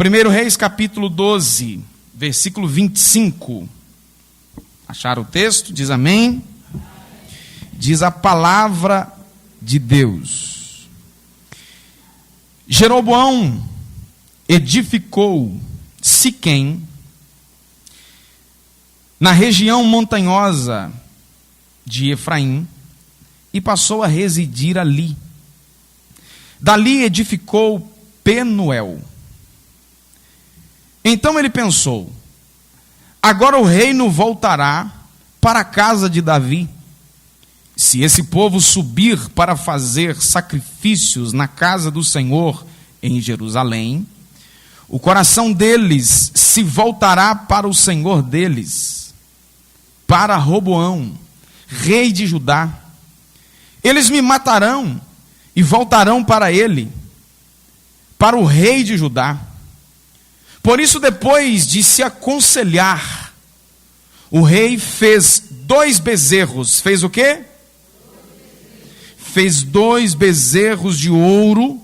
1 Reis capítulo 12, versículo 25. Acharam o texto? Diz amém. Diz a palavra de Deus. Jeroboão edificou Siquém, na região montanhosa de Efraim, e passou a residir ali. Dali edificou Penuel. Então ele pensou: agora o reino voltará para a casa de Davi. Se esse povo subir para fazer sacrifícios na casa do Senhor em Jerusalém, o coração deles se voltará para o Senhor deles, para Roboão, rei de Judá. Eles me matarão e voltarão para ele, para o rei de Judá. Por isso, depois de se aconselhar, o rei fez 2 bezerros. Fez o quê? Fez 2 bezerros de ouro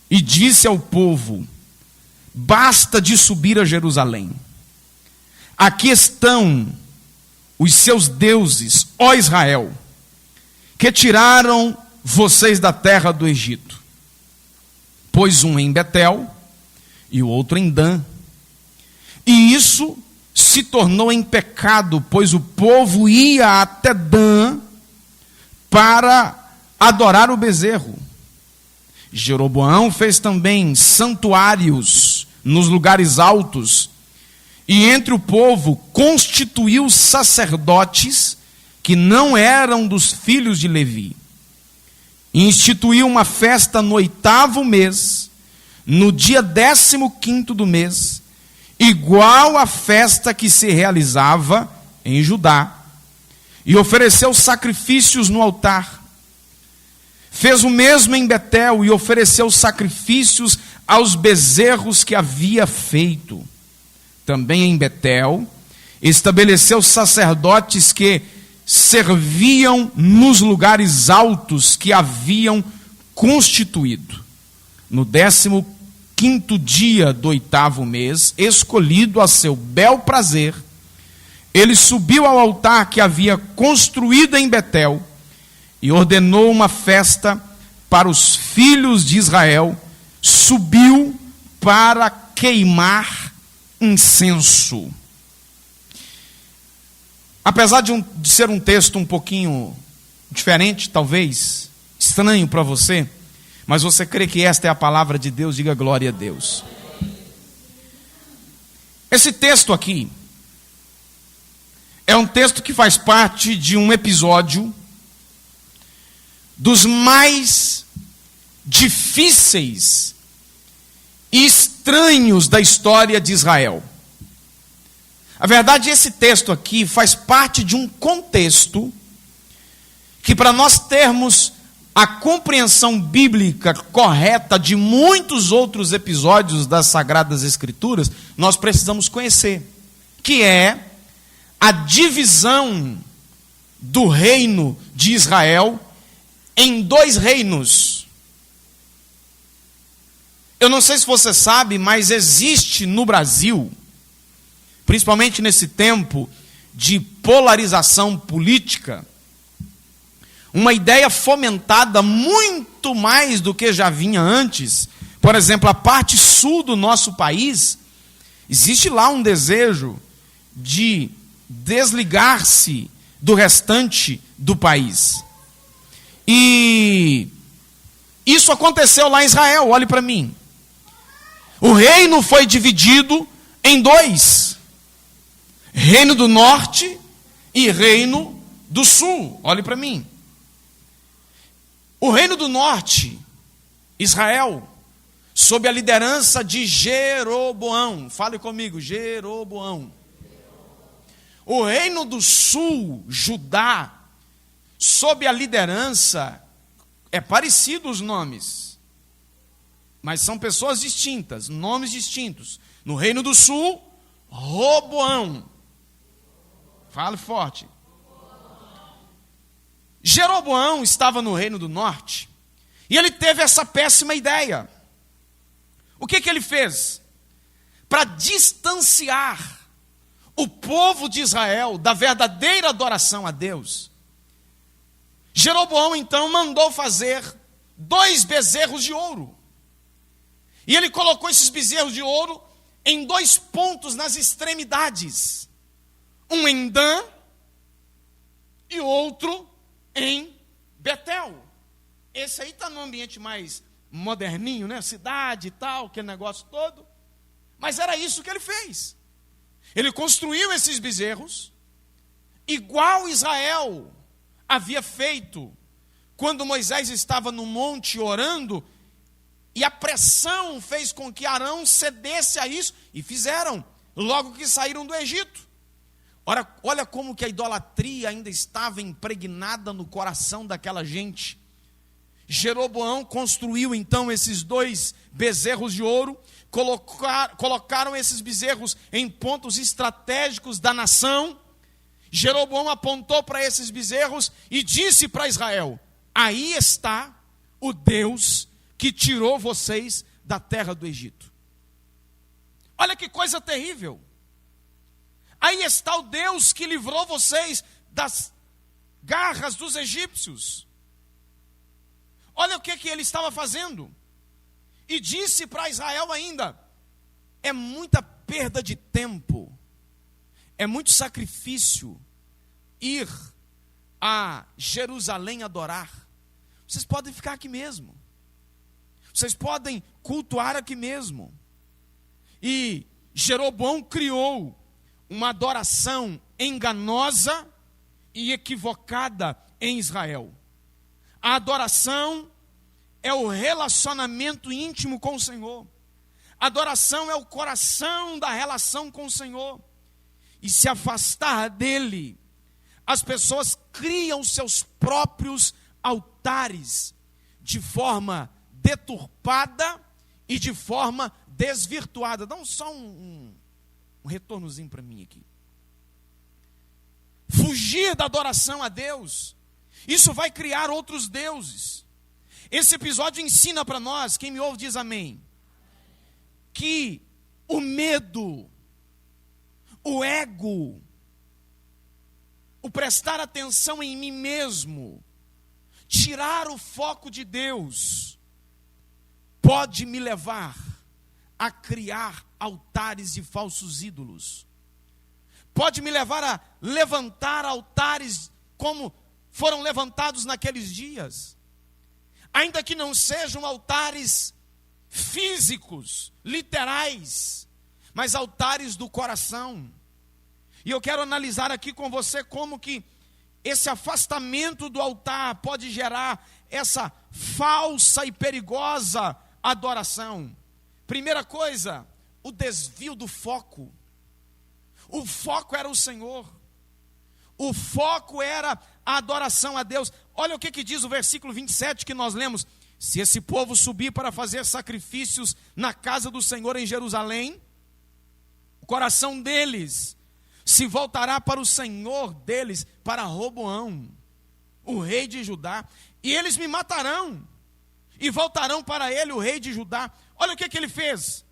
e disse ao povo: basta de subir a Jerusalém. Aqui estão os seus deuses, ó Israel, que tiraram vocês da terra do Egito. Pôs um em Betel e o outro em Dan. E isso se tornou em pecado, pois o povo ia até Dan para adorar o bezerro. Jeroboão fez também santuários nos lugares altos, e entre o povo constituiu sacerdotes que não eram dos filhos de Levi. E instituiu uma festa no 8º mês, no dia 15º do mês, igual à festa que se realizava em Judá, e ofereceu sacrifícios no altar. Fez o mesmo em Betel e ofereceu sacrifícios aos bezerros que havia feito. Também em Betel estabeleceu sacerdotes que serviam nos lugares altos que haviam constituído. No 15º dia do 8º mês, escolhido a seu bel prazer, ele subiu ao altar que havia construído em Betel e ordenou uma festa para os filhos de Israel. Subiu para queimar incenso. Apesar de ser um texto um pouquinho diferente, talvez, estranho para você, mas você crê que esta é a palavra de Deus, diga glória a Deus. Esse texto aqui é um texto que faz parte de um episódio dos mais difíceis e estranhos da história de Israel. A verdade, esse texto aqui faz parte de um contexto que, para nós termos a compreensão bíblica correta de muitos outros episódios das Sagradas Escrituras, nós precisamos conhecer, que é a divisão do reino de Israel em 2 reinos. Eu não sei se você sabe, mas existe no Brasil, principalmente nesse tempo de polarização política, uma ideia fomentada muito mais do que já vinha antes. Por exemplo, a parte sul do nosso país, existe lá um desejo de desligar-se do restante do país. E isso aconteceu lá em Israel, olhe para mim. O reino foi dividido em 2. Reino do norte e reino do sul. Olhe para mim. O reino do norte, Israel, sob a liderança de Jeroboão. Fale comigo, Jeroboão. O reino do sul, Judá, sob a liderança, é parecido os nomes, mas são pessoas distintas, nomes distintos. No reino do sul, Roboão. Fale forte. Jeroboão estava no reino do norte e ele teve essa péssima ideia. O que ele fez? para distanciar o povo de Israel da verdadeira adoração a Deus, Jeroboão então mandou fazer 2 bezerros de ouro. E ele colocou esses bezerros de ouro em 2 pontos nas extremidades. Um em Dan e outro em Betel. Esse aí está no ambiente mais moderninho, né? Cidade e tal, aquele negócio todo. Mas era isso que ele fez. Ele construiu esses bezerros, igual Israel havia feito quando Moisés estava no monte orando, e a pressão fez com que Arão cedesse a isso, e fizeram, logo que saíram do Egito. Ora, olha como que a idolatria ainda estava impregnada no coração daquela gente. Jeroboão construiu então esses 2 bezerros de ouro, colocaram esses bezerros em pontos estratégicos da nação. Jeroboão apontou para esses bezerros e disse para Israel: aí está o Deus que tirou vocês da terra do Egito. Olha que coisa terrível. Aí está o Deus que livrou vocês das garras dos egípcios. Olha o que ele estava fazendo. E disse para Israel ainda: é muita perda de tempo, é muito sacrifício ir a Jerusalém adorar. Vocês podem ficar aqui mesmo. Vocês podem cultuar aqui mesmo. E Jeroboão criou uma adoração enganosa e equivocada em Israel. A adoração é o relacionamento íntimo com o Senhor. A adoração é o coração da relação com o Senhor. E se afastar dele, as pessoas criam seus próprios altares de forma deturpada e de forma desvirtuada. Dá só um retornozinho para mim aqui. Fugir da adoração a Deus, isso vai criar outros deuses. Esse episódio ensina para nós, quem me ouve diz amém, que o medo, o ego, o prestar atenção em mim mesmo, tirar o foco de Deus, pode me levar a criar altares de falsos ídolos. Pode me levar a levantar altares como foram levantados naqueles dias. Ainda que não sejam altares físicos, literais, mas altares do coração. E eu quero analisar aqui com você como que esse afastamento do altar pode gerar essa falsa e perigosa adoração. Primeira coisa, o desvio do foco. O foco era o Senhor. O foco era a adoração a Deus. Olha o que diz o versículo 27 que nós lemos. Se esse povo subir para fazer sacrifícios na casa do Senhor em Jerusalém, o coração deles se voltará para o Senhor deles, para Roboão, o rei de Judá, e eles me matarão, e voltarão para ele, o rei de Judá. Olha o que ele fez.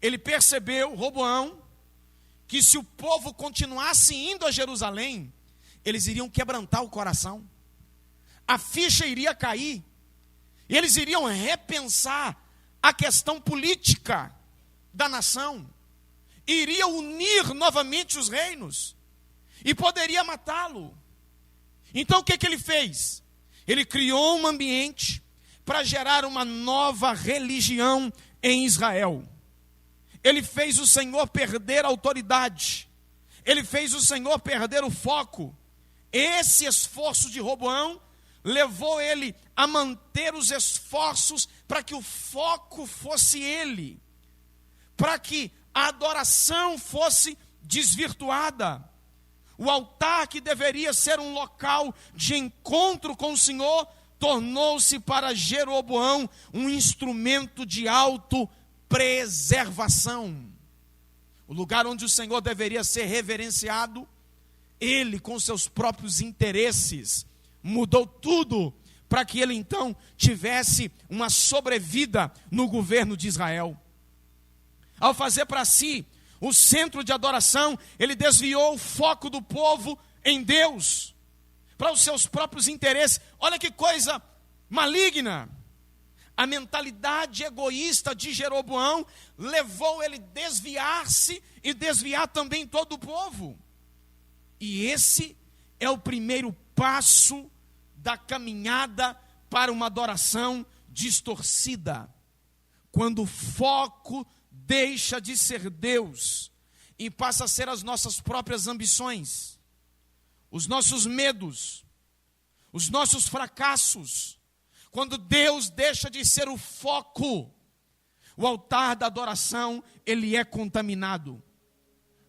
Ele percebeu, Roboão, que se o povo continuasse indo a Jerusalém, eles iriam quebrantar o coração, a ficha iria cair, e eles iriam repensar a questão política da nação, iria unir novamente os reinos, e poderia matá-lo. Então o que ele fez? Ele criou um ambiente para gerar uma nova religião em Israel. Ele fez o Senhor perder a autoridade, ele fez o Senhor perder o foco. Esse esforço de Roboão levou ele a manter os esforços para que o foco fosse ele, para que a adoração fosse desvirtuada. O altar, que deveria ser um local de encontro com o Senhor, tornou-se para Jeroboão um instrumento de autopreservação. O lugar onde o Senhor deveria ser reverenciado, ele, com seus próprios interesses, mudou tudo para que ele então tivesse uma sobrevida no governo de Israel. Ao fazer para si o centro de adoração, ele desviou o foco do povo em Deus, para os seus próprios interesses. Olha que coisa maligna. A mentalidade egoísta de Jeroboão levou ele a desviar-se e desviar também todo o povo. E esse é o primeiro passo da caminhada para uma adoração distorcida. Quando o foco deixa de ser Deus e passa a ser as nossas próprias ambições, os nossos medos, os nossos fracassos. Quando Deus deixa de ser o foco, o altar da adoração, ele é contaminado.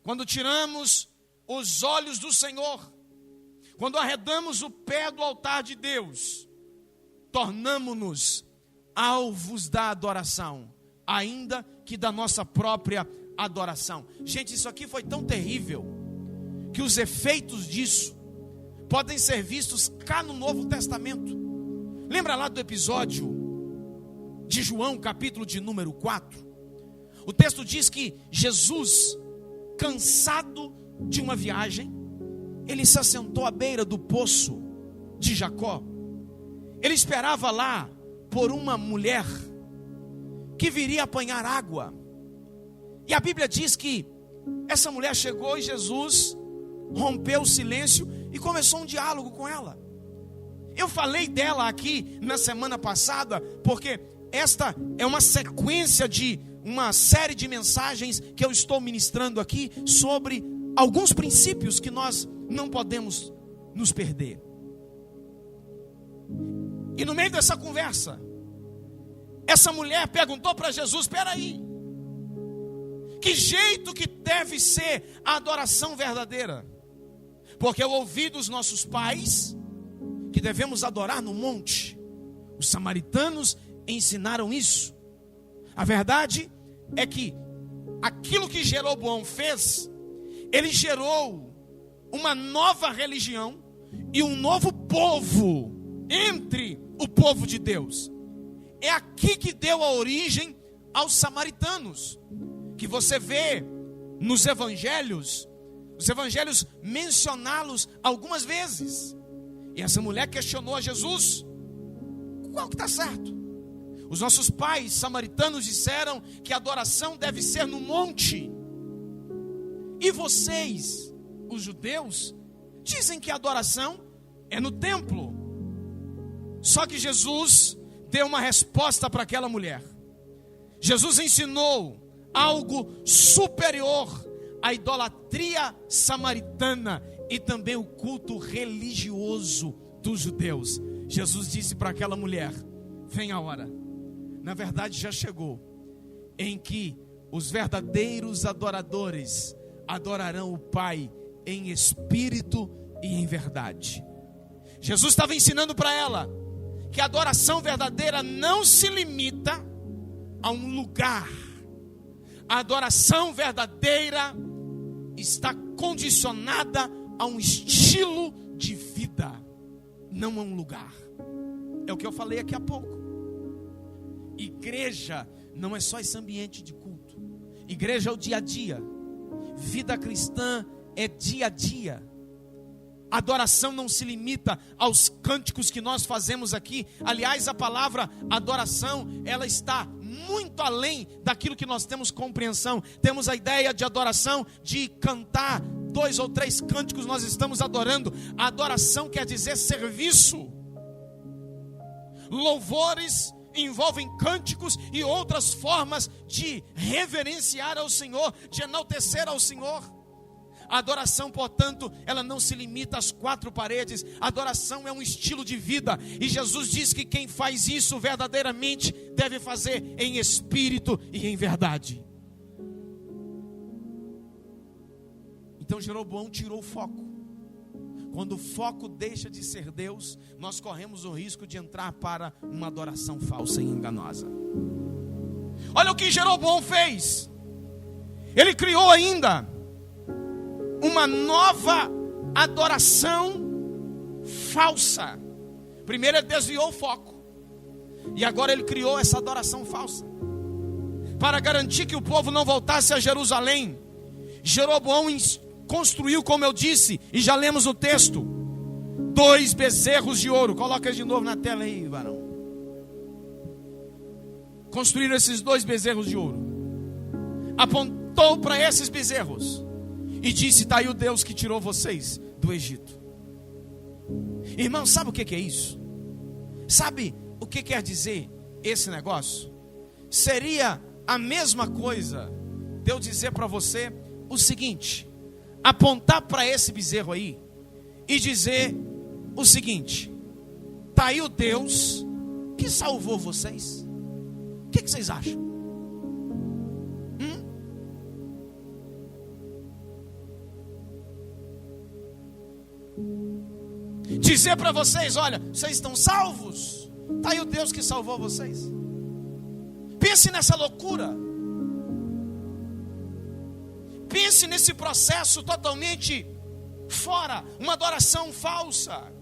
Quando tiramos os olhos do Senhor, quando arredamos o pé do altar de Deus, tornamo-nos alvos da adoração, ainda que da nossa própria adoração. Gente, isso aqui foi tão terrível, que os efeitos disso podem ser vistos cá no Novo Testamento. Lembra lá do episódio de João, capítulo de número 4? O texto diz que Jesus, cansado de uma viagem, ele se assentou à beira do poço de Jacó. Ele esperava lá por uma mulher que viria apanhar água. E a Bíblia diz que essa mulher chegou e Jesus rompeu o silêncio e começou um diálogo com ela. Eu falei dela aqui na semana passada, porque esta é uma sequência de uma série de mensagens que eu estou ministrando aqui sobre alguns princípios que nós não podemos nos perder. E no meio dessa conversa, essa mulher perguntou para Jesus: espera aí, que jeito que deve ser a adoração verdadeira? Porque eu ouvi dos nossos pais que devemos adorar no monte. Os samaritanos ensinaram isso. A verdade é que aquilo que Jeroboão fez, ele gerou uma nova religião e um novo povo entre o povo de Deus. É aqui que deu a origem aos samaritanos, que você vê nos evangelhos, os evangelhos mencioná-los algumas vezes. E essa mulher questionou a Jesus: qual que está certo? Os nossos pais samaritanos disseram que a adoração deve ser no monte, e vocês, os judeus, dizem que a adoração é no templo. Só que Jesus deu uma resposta para aquela mulher. Jesus ensinou algo superior à idolatria samaritana e também o culto religioso dos judeus. Jesus disse para aquela mulher: vem a hora, na verdade já chegou, em que os verdadeiros adoradores adorarão o Pai em espírito e em verdade. Jesus estava ensinando para ela que a adoração verdadeira não se limita a um lugar. A adoração verdadeira está condicionada a um estilo de vida, não a um lugar. É o que eu falei aqui há pouco. Igreja não é só esse ambiente de culto. Igreja é o dia a dia. Vida cristã é dia a dia. Adoração não se limita aos cânticos que nós fazemos aqui. Aliás, a palavra adoração, ela está muito além daquilo que nós temos compreensão. Temos a ideia de adoração, de cantar 2 ou 3 cânticos, nós estamos adorando. A adoração quer dizer serviço. Louvores envolvem cânticos e outras formas de reverenciar ao Senhor, de enaltecer ao Senhor. A adoração, portanto, ela não se limita às 4 paredes. A adoração é um estilo de vida. E Jesus diz que quem faz isso verdadeiramente deve fazer em espírito e em verdade. Então Jeroboão tirou o foco. Quando o foco deixa de ser Deus, nós corremos o risco de entrar para uma adoração falsa e enganosa. Olha o que Jeroboão fez. Ele criou ainda uma nova adoração falsa. Primeiro ele desviou o foco, e agora ele criou essa adoração falsa. para garantir que o povo não voltasse a Jerusalém, Jeroboão construiu, como eu disse, e já lemos o texto, 2 bezerros de ouro. Coloca de novo na tela aí, varão. Construíram esses 2 bezerros de ouro. Apontou para esses bezerros e disse: está aí o Deus que tirou vocês do Egito. Irmão, sabe o que é isso? Sabe o que quer dizer esse negócio? Seria a mesma coisa de eu dizer para você o seguinte: apontar para esse bezerro aí e dizer o seguinte: está aí o Deus que salvou vocês. O que vocês acham? Dizer para vocês: olha, vocês estão salvos, está aí o Deus que salvou vocês. Pense nessa loucura. Pense nesse processo totalmente fora, uma adoração falsa.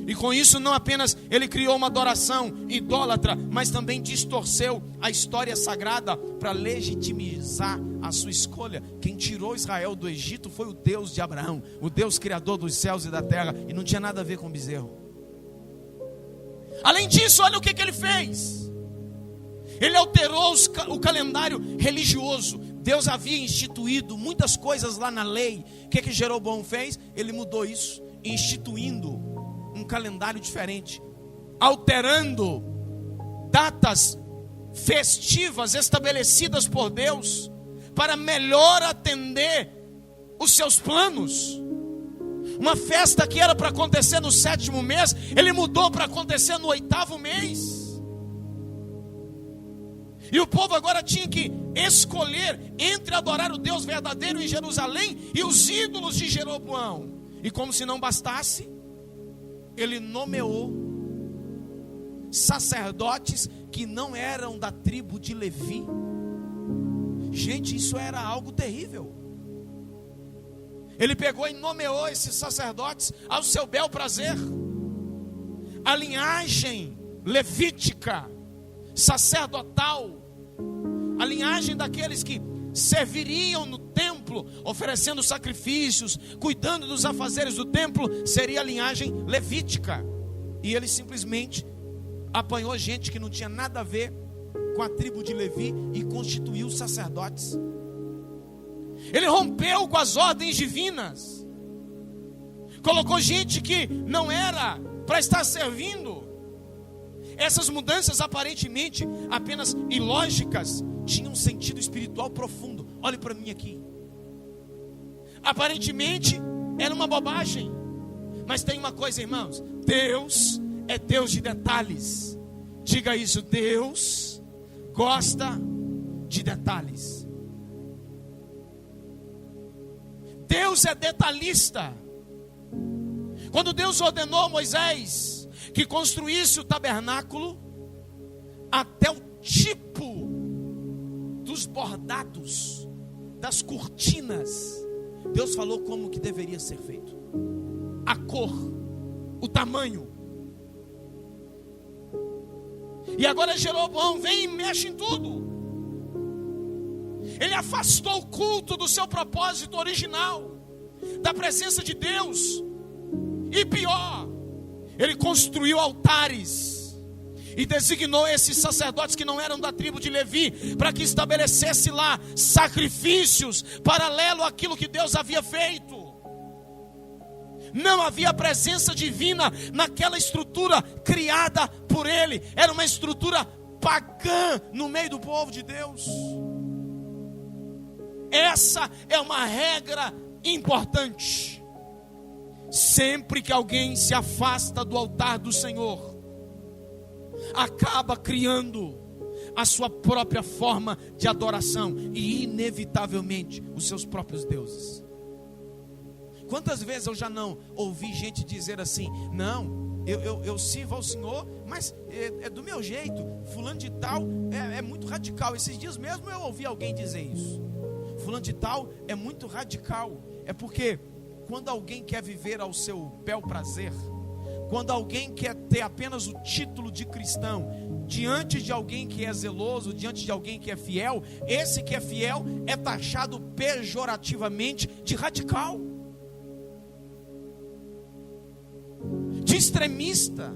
E com isso não apenas ele criou uma adoração idólatra, mas também distorceu a história sagrada para legitimizar a sua escolha. Quem tirou Israel do Egito foi o Deus de Abraão, o Deus criador dos céus e da terra, e não tinha nada a ver com bezerro. Além disso, olha o que ele fez. Ele alterou o calendário religioso. Deus havia instituído muitas coisas lá na lei. O que Jeroboão fez? Ele mudou isso, instituindo um calendário diferente, alterando datas festivas estabelecidas por Deus para melhor atender os seus planos. Uma festa que era para acontecer no 7º mês, ele mudou para acontecer no 8º mês. E o povo agora tinha que escolher entre adorar o Deus verdadeiro em Jerusalém e os ídolos de Jeroboão. E como se não bastasse, ele nomeou sacerdotes que não eram da tribo de Levi. Gente, isso era algo terrível. Ele pegou e nomeou esses sacerdotes ao seu bel prazer. A linhagem levítica, sacerdotal, a linhagem daqueles que serviriam no templo, oferecendo sacrifícios, cuidando dos afazeres do templo, seria a linhagem levítica. E ele simplesmente apanhou gente que não tinha nada a ver com a tribo de Levi e constituiu sacerdotes. Ele rompeu com as ordens divinas, colocou gente que não era para estar servindo. Essas mudanças aparentemente apenas ilógicas tinham um sentido espiritual profundo. Olhe para mim aqui. Aparentemente era uma bobagem, mas tem uma coisa, irmãos: Deus é Deus de detalhes. Diga isso: Deus gosta de detalhes. Deus é detalhista. Quando Deus ordenou a Moisés que construísse o tabernáculo, até o tipo dos bordados, das cortinas, Deus falou como que deveria ser feito. A cor, o tamanho. E agora Jeroboão vem e mexe em tudo. Ele afastou o culto do seu propósito original, da presença de Deus. E pior, ele construiu altares e designou esses sacerdotes que não eram da tribo de Levi para que estabelecesse lá sacrifícios paralelo àquilo que Deus havia feito. Não havia presença divina naquela estrutura criada por ele. Era uma estrutura pagã no meio do povo de Deus. Essa é uma regra importante. Sempre que alguém se afasta do altar do Senhor, acaba criando a sua própria forma de adoração e inevitavelmente os seus próprios deuses. Quantas vezes eu já não ouvi gente dizer assim: não, eu sirvo ao Senhor, mas é do meu jeito, fulano de tal é muito radical. Esses dias mesmo eu ouvi alguém dizer isso: fulano de tal é muito radical. É porque quando alguém quer viver ao seu bel prazer, quando alguém quer ter apenas o título de cristão, diante de alguém que é zeloso, diante de alguém que é fiel, esse que é fiel é taxado pejorativamente de radical, de extremista.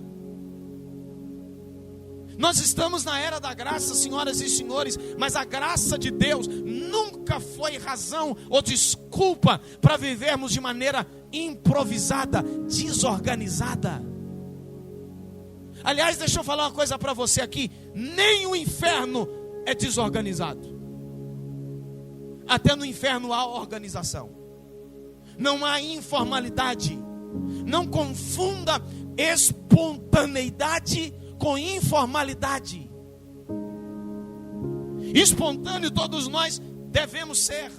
Nós estamos na era da graça, senhoras e senhores, mas a graça de Deus nunca foi razão ou desculpa para vivermos de maneira improvisada, desorganizada. Aliás, deixa eu falar uma coisa para você aqui: nem o inferno é desorganizado. Até no inferno há organização. Não há informalidade. Não confunda espontaneidade com informalidade. Espontâneo todos nós devemos ser.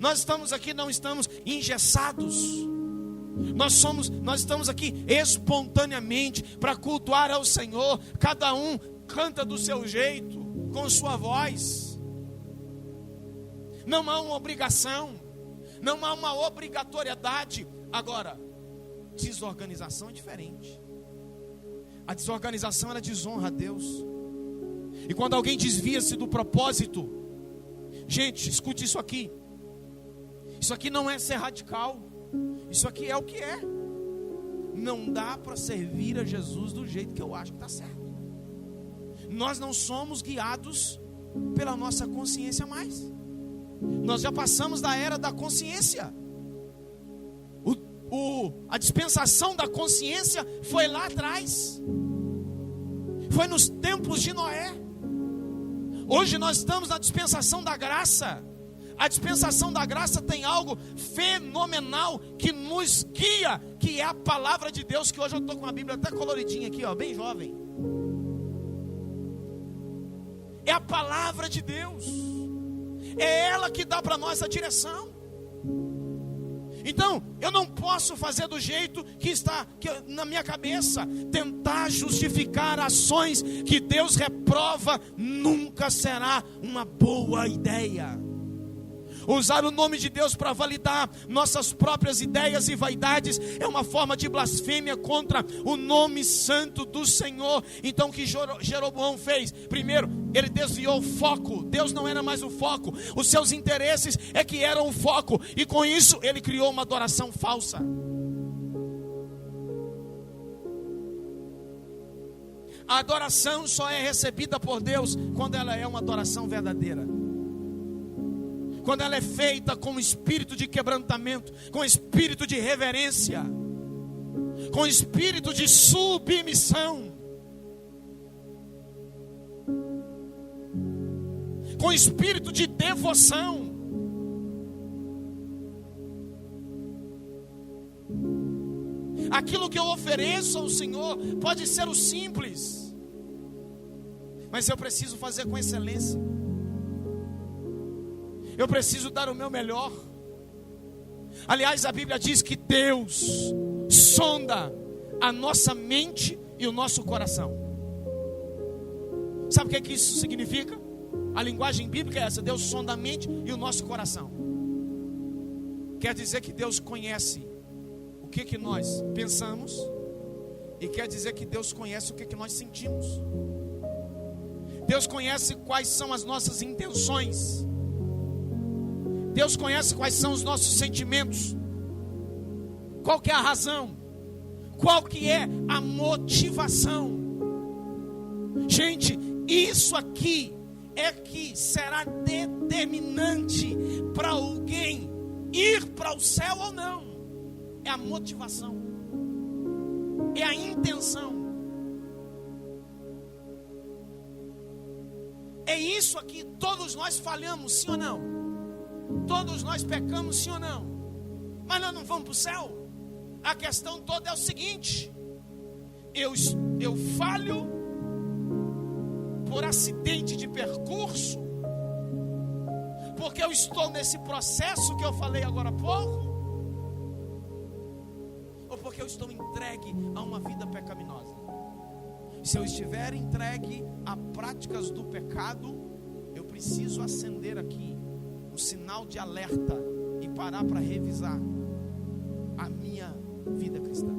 Nós estamos aqui, não estamos engessados. Nós estamos aqui espontaneamente para cultuar ao Senhor. Cada um canta do seu jeito, com sua voz. Não há uma obrigação, não há uma obrigatoriedade. Agora, desorganização é diferente. A desorganização, ela desonra a Deus. E quando alguém desvia-se do propósito, gente, escute isso aqui. Isso aqui não é ser radical. Isso aqui é o que é. Não dá para servir a Jesus do jeito que eu acho que está certo. Nós não somos guiados pela nossa consciência mais. Nós já passamos da era da consciência. A dispensação da consciência foi lá atrás. Foi nos tempos de Noé. Hoje nós estamos na dispensação da graça. A dispensação da graça tem algo fenomenal que nos guia, que é a palavra de Deus, que hoje eu estou com a Bíblia até coloridinha aqui, ó, bem jovem. É a palavra de Deus. É ela que dá para nós a direção. Então, eu não posso fazer do jeito que está na minha cabeça. Tentar justificar ações que Deus reprova nunca será uma boa ideia. Usar o nome de Deus para validar nossas próprias ideias e vaidades é uma forma de blasfêmia contra o nome santo do Senhor. Então o que Jeroboão fez? Primeiro, ele desviou o foco. Deus não era mais o foco. Os seus interesses é que eram o foco. E com isso ele criou uma adoração falsa. A adoração só é recebida por Deus quando ela é uma adoração verdadeira. Quando ela é feita com espírito de quebrantamento, com espírito de reverência, com espírito de submissão, com espírito de devoção. Aquilo que eu ofereço ao Senhor pode ser o simples, mas eu preciso fazer com excelência. Eu preciso dar o meu melhor. Aliás, a Bíblia diz que Deus sonda a nossa mente e o nosso coração. Sabe o que isso significa? A linguagem bíblica é essa: Deus sonda a mente e o nosso coração. Quer dizer que Deus conhece o que nós pensamos, e quer dizer que Deus conhece o que nós sentimos. Deus conhece quais são as nossas intenções. Deus conhece quais são os nossos sentimentos. Qual que é a razão? Qual que é a motivação? Gente, isso aqui é que será determinante para alguém ir para o céu ou não. É a motivação. É a intenção. É isso aqui. Todos nós falhamos, sim ou não? Todos nós pecamos, sim ou não? Mas nós não vamos para o céu. A questão toda é o seguinte: eu falho por acidente de percurso, porque eu estou nesse processo que eu falei agora há pouco, ou porque eu estou entregue a uma vida pecaminosa? Se eu estiver entregue a práticas do pecado, eu preciso acender aqui um sinal de alerta e parar para revisar a minha vida cristã.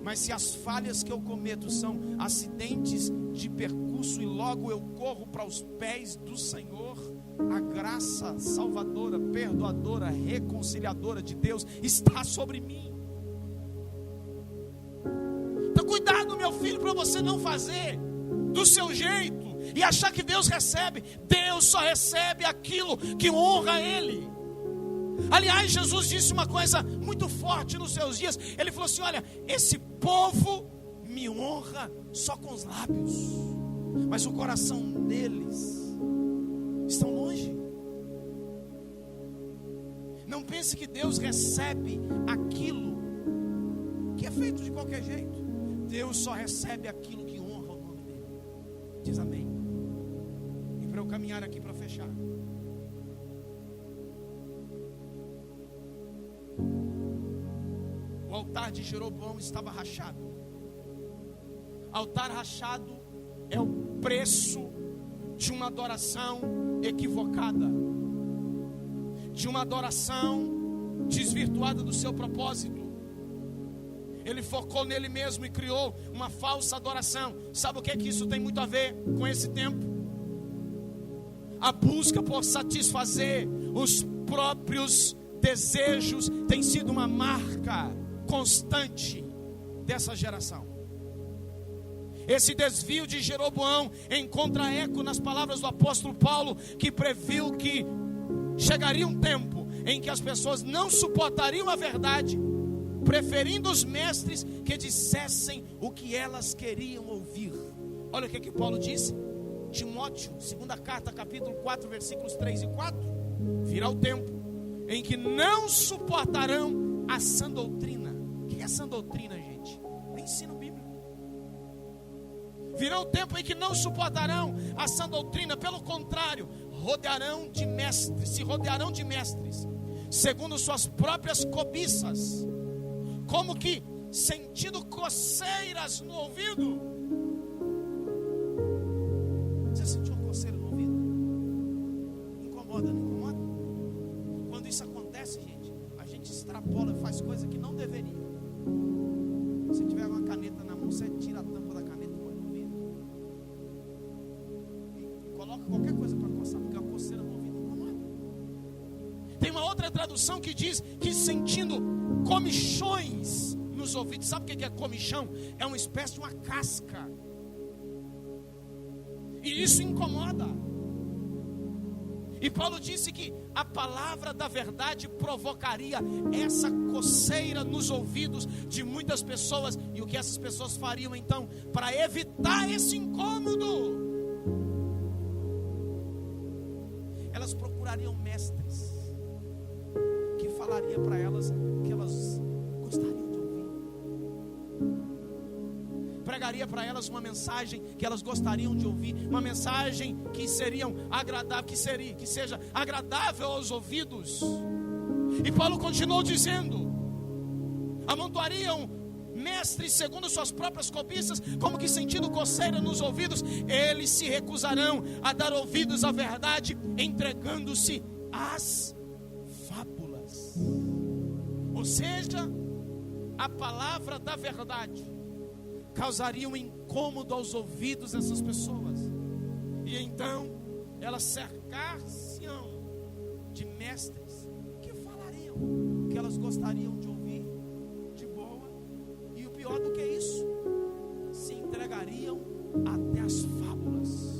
Mas se as falhas que eu cometo são acidentes de percurso e logo eu corro para os pés do Senhor, a graça salvadora, perdoadora, reconciliadora de Deus está sobre mim. Então cuidado, meu filho, para você não fazer do seu jeito e achar que Deus recebe. Deus só recebe aquilo que honra Ele. Aliás, Jesus disse uma coisa muito forte nos seus dias. Ele falou assim: olha, esse povo me honra só com os lábios, mas o coração deles estão longe. Não pense que Deus recebe aquilo que é feito de qualquer jeito. Deus só recebe aquilo que honra o nome dele. Diz amém. E para eu caminhar aqui para fechar, o altar de Jeroboão estava rachado. Altar rachado é o preço de uma adoração equivocada, de uma adoração desvirtuada do seu propósito. Ele focou nele mesmo e criou uma falsa adoração. Sabe o que é que isso tem muito a ver com esse tempo? A busca por satisfazer os próprios desejos tem sido uma marca constante dessa geração. Esse desvio de Jeroboão encontra eco nas palavras do apóstolo Paulo, que previu que chegaria um tempo em que as pessoas não suportariam a verdade, preferindo os mestres que dissessem o que elas queriam ouvir. Olha o que Paulo disse, Timóteo, segunda carta, capítulo 4, versículos 3 e 4. Virá o tempo em que não suportarão a sã doutrina. O que é sã doutrina, gente? É ensino bíblico. Virá o tempo em que não suportarão a sã doutrina, pelo contrário, se rodearão de mestres, segundo suas próprias cobiças, como que sentindo coceiras no ouvido. Você sentiu uma coceira no ouvido? Incomoda, não incomoda? Quando isso acontece, gente, a gente extrapola, faz coisa que não deveria. Se tiver uma caneta na mão, você tira a tampa da caneta e põe no ouvido. E coloca qualquer coisa para coçar, porque a coceira no ouvido incomoda. Tem uma outra tradução que diz que sentindo comichões nos ouvidos. Sabe o que é comichão? É uma espécie de uma casca. E isso incomoda. E Paulo disse que a palavra da verdade provocaria essa coceira nos ouvidos de muitas pessoas. E o que essas pessoas fariam então para evitar esse incômodo? Elas procurariam mestres que falariam para elas que elas gostariam de ouvir. Pregaria para elas uma mensagem que elas gostariam de ouvir, uma mensagem que seja agradável aos ouvidos. E Paulo continuou dizendo: amontoariam mestres segundo suas próprias cobiças, como que sentindo coceira nos ouvidos. Eles se recusarão a dar ouvidos à verdade, entregando-se às fábulas. Ou seja, a palavra da verdade causaria um incômodo aos ouvidos dessas pessoas. E então elas cercar-se-ão de mestres que falariam o que elas gostariam de ouvir de boa. E o pior do que isso, se entregariam até as fábulas.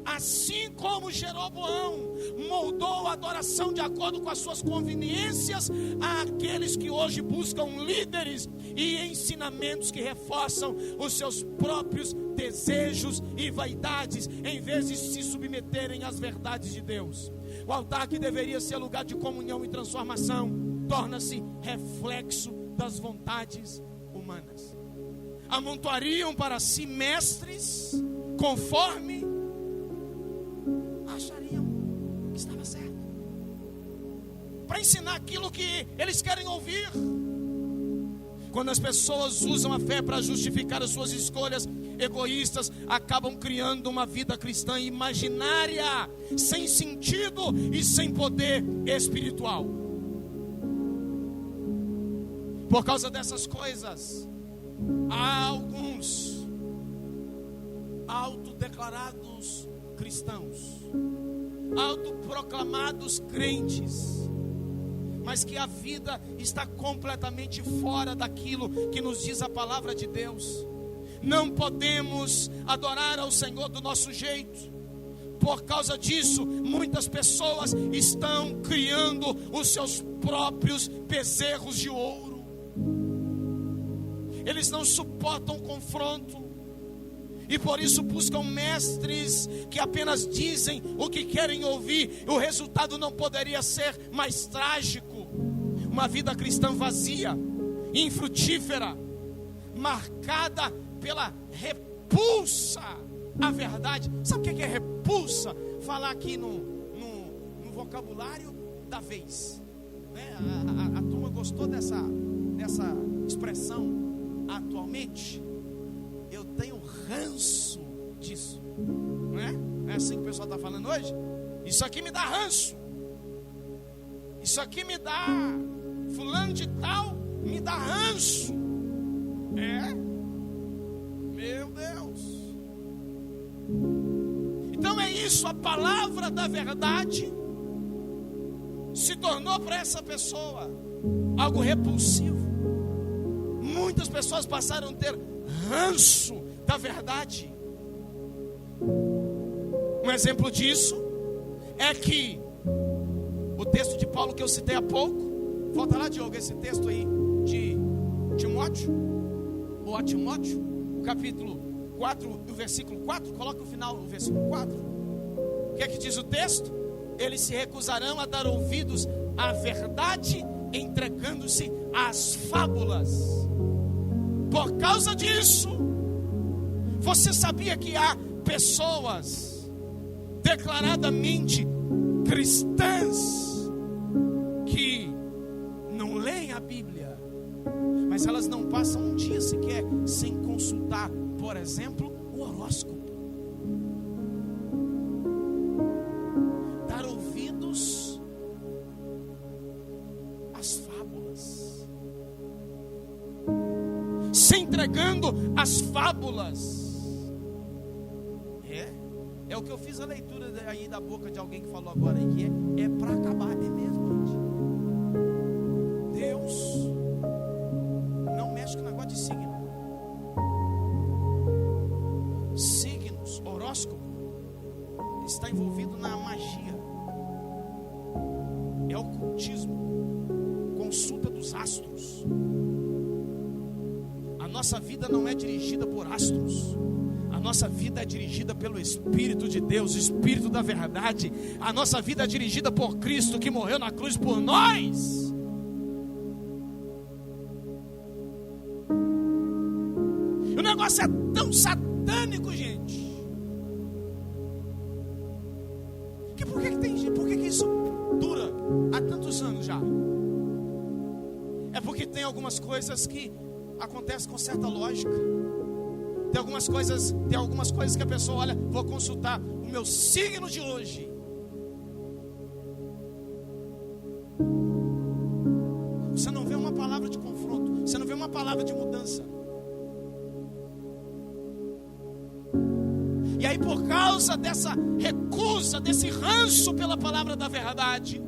Assim como Jeroboão moldou a adoração de acordo com as suas conveniências, há aqueles que hoje buscam líderes e ensinamentos que reforçam os seus próprios desejos e vaidades, em vez de se submeterem às verdades de Deus. O altar, que deveria ser lugar de comunhão e transformação, torna-se reflexo das vontades humanas. Amontoariam para si mestres conforme achariam que estava certo, para ensinar aquilo que eles querem ouvir. Quando as pessoas usam a fé para justificar as suas escolhas egoístas, acabam criando uma vida cristã imaginária, sem sentido e sem poder espiritual. Por causa dessas coisas, há alguns autodeclarados cristãos, autoproclamados crentes, mas que a vida está completamente fora daquilo que nos diz a palavra de Deus. Não podemos adorar ao Senhor do nosso jeito. Por causa disso, muitas pessoas estão criando os seus próprios bezerros de ouro. Eles não suportam confronto e por isso buscam mestres que apenas dizem o que querem ouvir. O resultado não poderia ser mais trágico. Uma vida cristã vazia, infrutífera, marcada pela repulsa à verdade. Sabe o que é repulsa? Falar aqui no vocabulário da vez, né? A turma gostou dessa expressão. Atualmente eu tenho ranço disso, não é? Não é assim que o pessoal está falando hoje? Isso aqui me dá ranço, isso aqui me dá, fulano de tal me dá ranço. É? Meu Deus. Então é isso, a palavra da verdade se tornou para essa pessoa algo repulsivo. Muitas pessoas passaram a ter ranço da verdade. Um exemplo disso é que o texto de Paulo que eu citei há pouco, volta lá, Diogo, esse texto aí de Timóteo, ou a Timóteo, o capítulo 4, do versículo 4, coloca o final, o versículo 4. O que é que diz o texto? Eles se recusarão a dar ouvidos à verdade, entregando-se às fábulas. Por causa disso, você sabia que há pessoas declaradamente cristãs que não leem a Bíblia, mas elas não passam um dia sequer sem consultar, por exemplo, o horóscopo. Dar ouvidos às fábulas, se entregando às fábulas. É o que eu fiz a leitura aí da boca de alguém que falou agora aí, que é para acabar, é mesmo, gente. Deus não mexe com negócio de signo. Signos, horóscopo, está envolvido na magia, é ocultismo, consulta dos astros. A nossa vida não é dirigida por astros. A nossa vida é dirigida pelo Espírito de Deus, o Espírito da verdade. A nossa vida é dirigida por Cristo, que morreu na cruz por nós. E o negócio é tão satânico, gente, que por que isso dura há tantos anos já? É porque tem algumas coisas que acontecem com certa lógica. Tem algumas coisas que a pessoa olha, vou consultar o meu signo de hoje. Você não vê uma palavra de confronto, você não vê uma palavra de mudança. E aí, por causa dessa recusa, desse ranço pela palavra da verdade,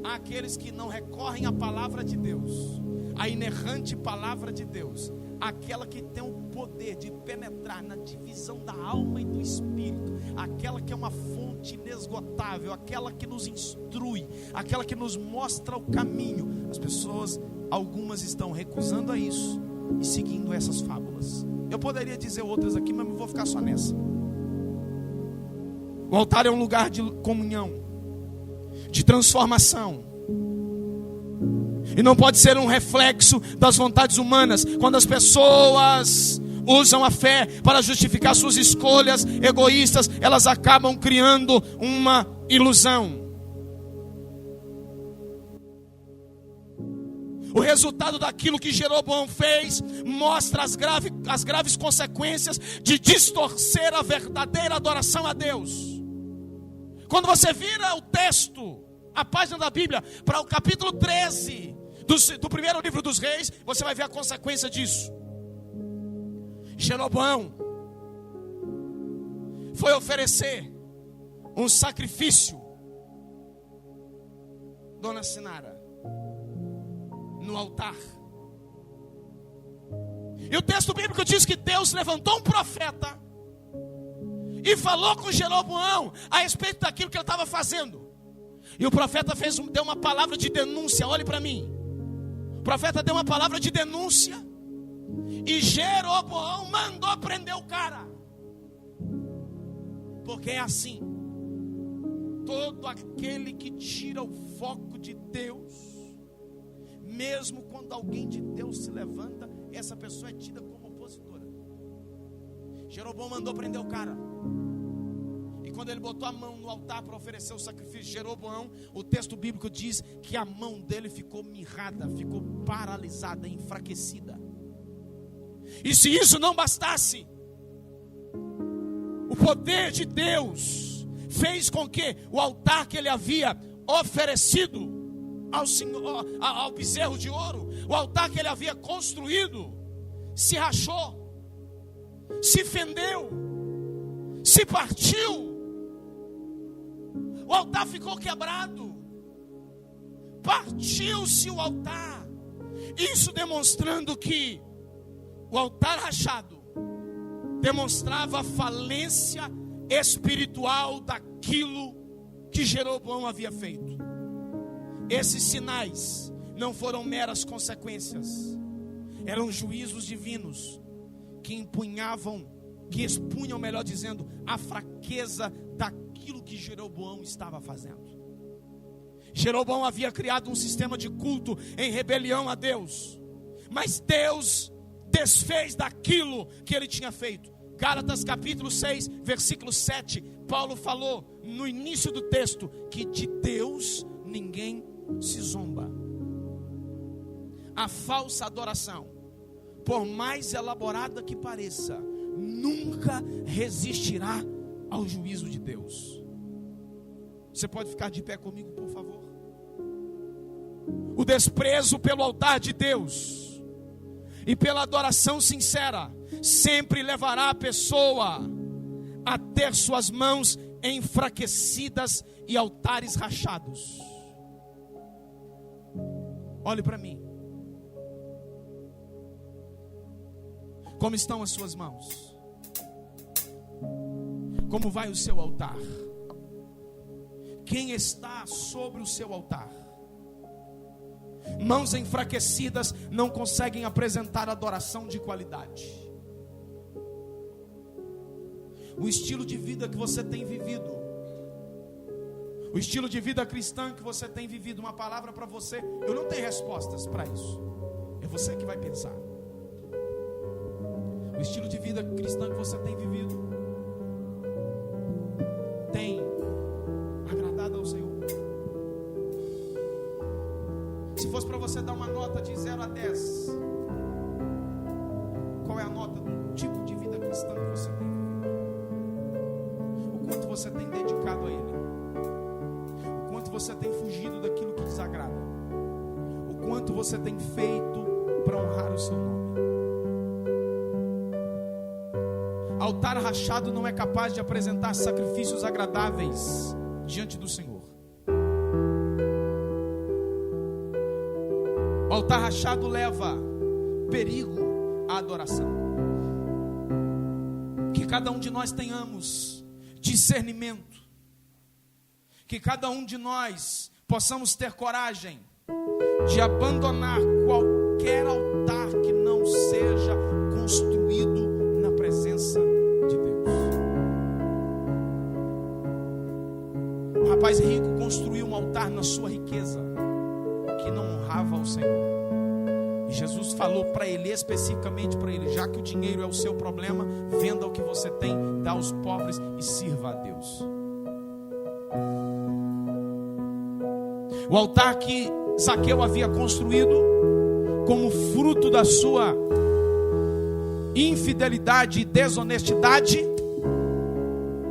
há aqueles que não recorrem à palavra de Deus, a inerrante palavra de Deus, aquela que tem o poder de penetrar na divisão da alma e do espírito, aquela que é uma fonte inesgotável, aquela que nos instrui, aquela que nos mostra o caminho. As pessoas, algumas estão recusando a isso e seguindo essas fábulas. Eu poderia dizer outras aqui, mas vou ficar só nessa. O altar é um lugar de comunhão, de transformação, e não pode ser um reflexo das vontades humanas. Quando as pessoas usam a fé para justificar suas escolhas egoístas, elas acabam criando uma ilusão. O resultado daquilo que Jeroboão fez mostra as graves consequências de distorcer a verdadeira adoração a Deus. Quando você vira o texto, a página da Bíblia, para o capítulo 13, do primeiro livro dos Reis, você vai ver a consequência disso. Jeroboão foi oferecer um sacrifício, Dona Sinara, no altar. E o texto bíblico diz que Deus levantou um profeta e falou com Jeroboão a respeito daquilo que ele estava fazendo. E o profeta deu uma palavra de denúncia. Olhe para mim. O profeta deu uma palavra de denúncia e Jeroboão mandou prender o cara. Porque é assim: todo aquele que tira o foco de Deus, mesmo quando alguém de Deus se levanta, essa pessoa é tida como opositora. Jeroboão mandou prender o cara. E quando ele botou a mão no altar para oferecer o sacrifício, Jeroboão, o texto bíblico diz que a mão dele ficou mirrada, ficou paralisada, enfraquecida. E se isso não bastasse, o poder de Deus fez com que o altar que ele havia oferecido ao bezerro de ouro, o altar que ele havia construído, se rachou, se fendeu, se partiu. O altar ficou quebrado, partiu-se o altar. Isso demonstrando que o altar rachado demonstrava a falência espiritual daquilo que Jeroboão havia feito. Esses sinais não foram meras consequências, eram juízos divinos que expunham, melhor dizendo, a fraqueza daquilo que Jeroboão estava fazendo. Jeroboão havia criado um sistema de culto em rebelião a Deus, mas Deus desfez daquilo que ele tinha feito. Gálatas capítulo 6, versículo 7, Paulo falou no início do texto que de Deus ninguém se zomba. A falsa adoração, por mais elaborada que pareça, nunca resistirá ao juízo de Deus. Você pode ficar de pé comigo, por favor? O desprezo pelo altar de Deus e pela adoração sincera sempre levará a pessoa a ter suas mãos enfraquecidas e altares rachados. Olhe para mim. Como estão as suas mãos? Como vai o seu altar? Quem está sobre o seu altar? Mãos enfraquecidas não conseguem apresentar adoração de qualidade. O estilo de vida que você tem vivido, o estilo de vida cristã que você tem vivido, uma palavra para você, eu não tenho respostas para isso, é você que vai pensar. O estilo de vida cristã que você tem vivido tem agradado ao Senhor? Se fosse para você dar uma nota de 0 a 10, qual é a nota do tipo de vida cristã que você tem vivido? O quanto você tem dedicado a Ele? O quanto você tem fugido daquilo que desagrada? O quanto você tem feito para honrar o seu nome? Altar rachado não é capaz de apresentar sacrifícios agradáveis diante do Senhor. O altar rachado leva perigo à adoração. Que cada um de nós tenhamos discernimento, que cada um de nós possamos ter coragem de abandonar qualquer altar que não seja construído na presença de Deus. O rapaz rico construiu um altar na sua riqueza que não honrava ao Senhor. E Jesus falou para ele, especificamente para ele: já que o dinheiro é o seu problema, venda o que você tem, dá aos pobres e sirva a Deus. O altar que Zaqueu havia construído como fruto da sua infidelidade e desonestidade,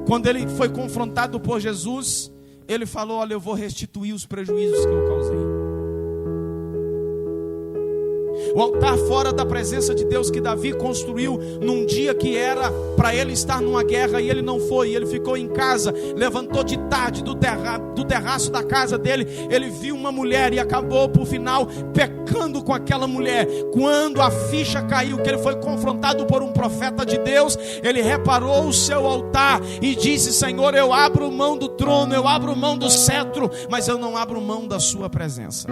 quando ele foi confrontado por Jesus, ele falou: olha, eu vou restituir os prejuízos que eu causei. O altar fora da presença de Deus que Davi construiu num dia que era para ele estar numa guerra, e ele não foi, ele ficou em casa. Levantou de tarde do terraço da casa dele, ele viu uma mulher e acabou por final pecando com aquela mulher. Quando a ficha caiu, que ele foi confrontado por um profeta de Deus, ele reparou o seu altar e disse: Senhor, eu abro mão do trono, eu abro mão do cetro, mas eu não abro mão da sua presença.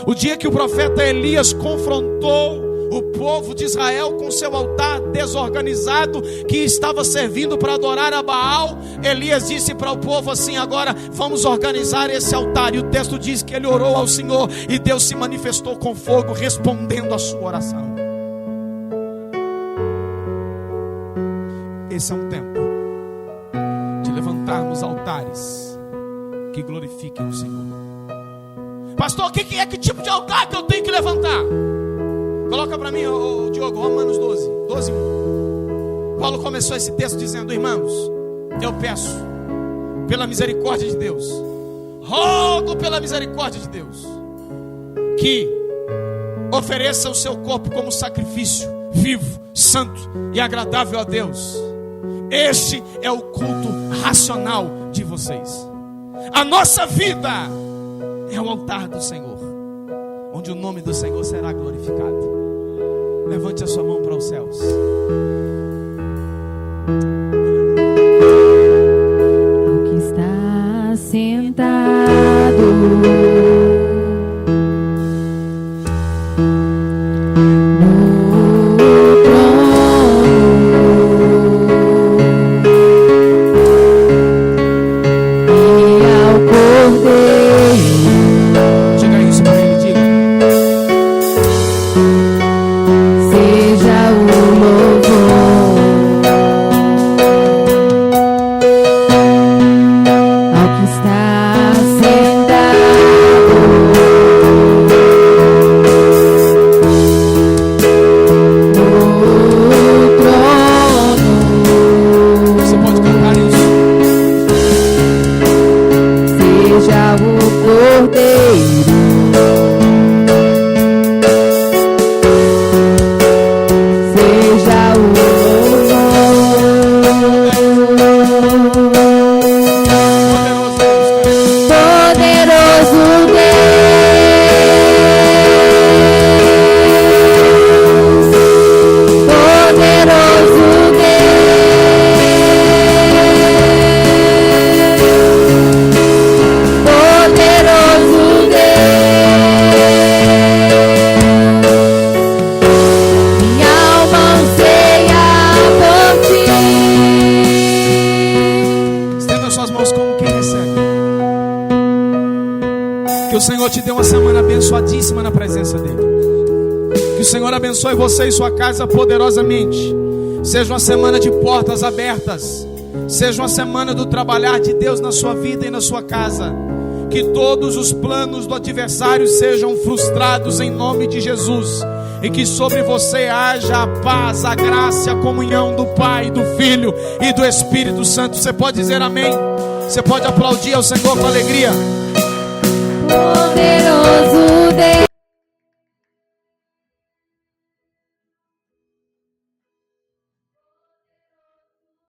O dia que o profeta Elias confrontou o povo de Israel com seu altar desorganizado, que estava servindo para adorar a Baal, Elias disse para o povo assim: agora vamos organizar esse altar. E o texto diz que ele orou ao Senhor e Deus se manifestou com fogo, respondendo a sua oração. Esse é um tempo de levantarmos altares que glorifiquem o Senhor. Pastor, que tipo de altar que eu tenho que levantar? Coloca para mim, Diogo, Romanos 12, 1. Paulo começou esse texto dizendo: irmãos, eu peço pela misericórdia de Deus, rogo pela misericórdia de Deus, que ofereça o seu corpo como sacrifício vivo, santo e agradável a Deus. Este é o culto racional de vocês. A nossa vida é o altar do Senhor, onde o nome do Senhor será glorificado. Levante a sua mão para os céus. O que está sentado no trono, e ao Cordeiro. Diga isso para ele, diga. Seja o louvor ao que está sentado no trono. Você pode cantar isso. Seja o Cordeiro. Seja o poderoso Deus, poderoso Deus, poderoso Deus. Minha alma anseia por ti. Estenda suas mãos como quem recebe. Que o Senhor te dê uma semana abençoadíssima na presença dEle. Que o Senhor abençoe você e sua casa poderosamente. Seja uma semana de portas abertas. Seja uma semana do trabalhar de Deus na sua vida e na sua casa. Que todos os planos do adversário sejam frustrados em nome de Jesus. E que sobre você haja a paz, a graça, a comunhão do Pai, do Filho e do Espírito Santo. Você pode dizer amém? Você pode aplaudir ao Senhor com alegria? Poderoso Deus.